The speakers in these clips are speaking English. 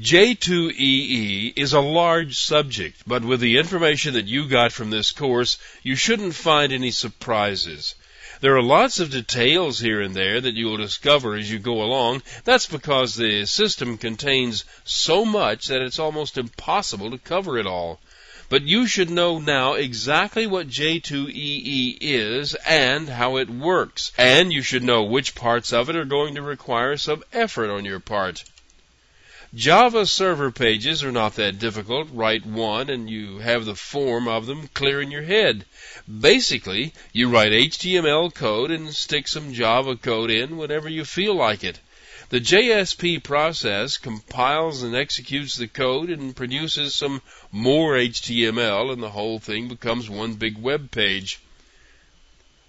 J2EE is a large subject, but with the information that you got from this course, you shouldn't find any surprises. There are lots of details here and there that you will discover as you go along. That's because the system contains so much that it's almost impossible to cover it all. But you should know now exactly what J2EE is and how it works. And you should know which parts of it are going to require some effort on your part. Java server pages are not that difficult. Write one and you have the form of them clear in your head. Basically, you write HTML code and stick some Java code in whenever you feel like it. The JSP process compiles and executes the code and produces some more HTML, and the whole thing becomes one big web page.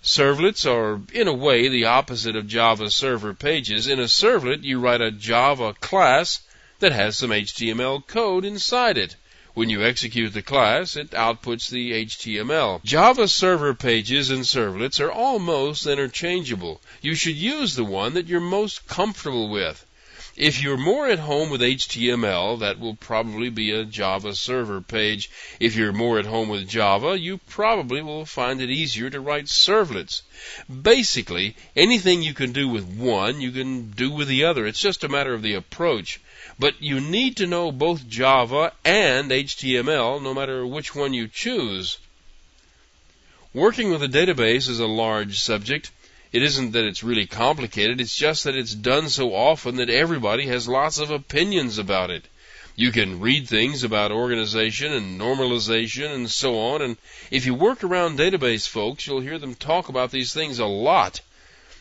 Servlets are, in a way, the opposite of Java server pages. In a servlet, you write a Java class that has some HTML code inside it. When you execute the class, it outputs the HTML. Java server pages and servlets are almost interchangeable. You should use the one that you're most comfortable with. If you're more at home with HTML, that will probably be a Java server page. If you're more at home with Java, you probably will find it easier to write servlets. Basically, anything you can do with one, you can do with the other. It's just a matter of the approach. But you need to know both Java and HTML, no matter which one you choose. Working with a database is a large subject. It isn't that it's really complicated, it's just that it's done so often that everybody has lots of opinions about it. You can read things about organization and normalization and so on, and if you work around database folks, you'll hear them talk about these things a lot.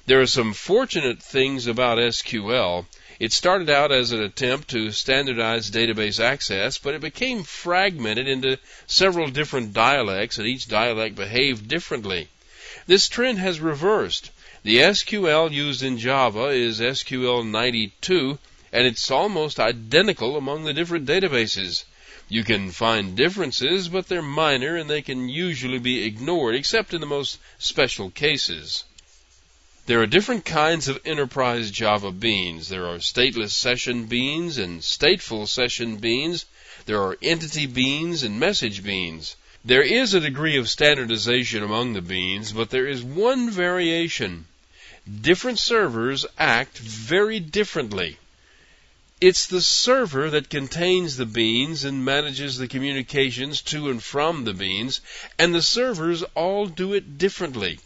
There are some fortunate things about SQL. It started out as an attempt to standardize database access, but it became fragmented into several different dialects, and each dialect behaved differently. This trend has reversed. The SQL used in Java is SQL 92, and it's almost identical among the different databases. You can find differences, but they're minor, and they can usually be ignored, except in the most special cases. There are different kinds of enterprise Java beans. There are stateless session beans and stateful session beans. There are entity beans and message beans. There is a degree of standardization among the beans, but there is one variation. Different servers act very differently. It's the server that contains the beans and manages the communications to and from the beans, and the servers all do it differently.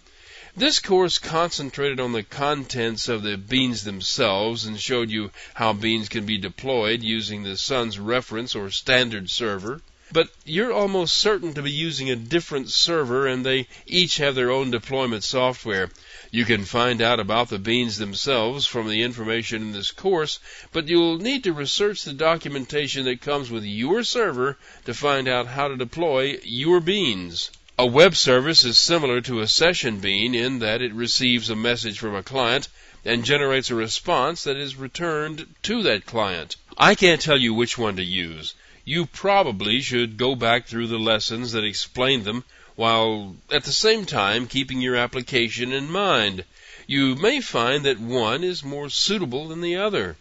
This course concentrated on the contents of the beans themselves and showed you how beans can be deployed using the Sun's reference or standard server. But you're almost certain to be using a different server, and they each have their own deployment software. You can find out about the beans themselves from the information in this course, but you'll need to research the documentation that comes with your server to find out how to deploy your beans. A web service is similar to a session bean in that it receives a message from a client and generates a response that is returned to that client. I can't tell you which one to use. You probably should go back through the lessons that explain them while at the same time keeping your application in mind. You may find that one is more suitable than the other.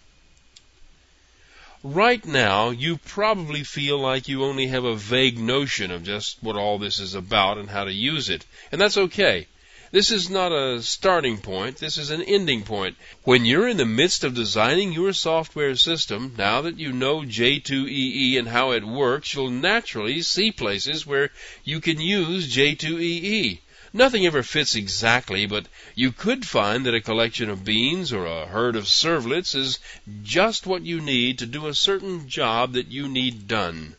Right now, you probably feel like you only have a vague notion of just what all this is about and how to use it. And that's okay. This is not a starting point. This is an ending point. When you're in the midst of designing your software system, now that you know J2EE and how it works, you'll naturally see places where you can use J2EE. Nothing ever fits exactly, but you could find that a collection of beans or a herd of servlets is just what you need to do a certain job that you need done.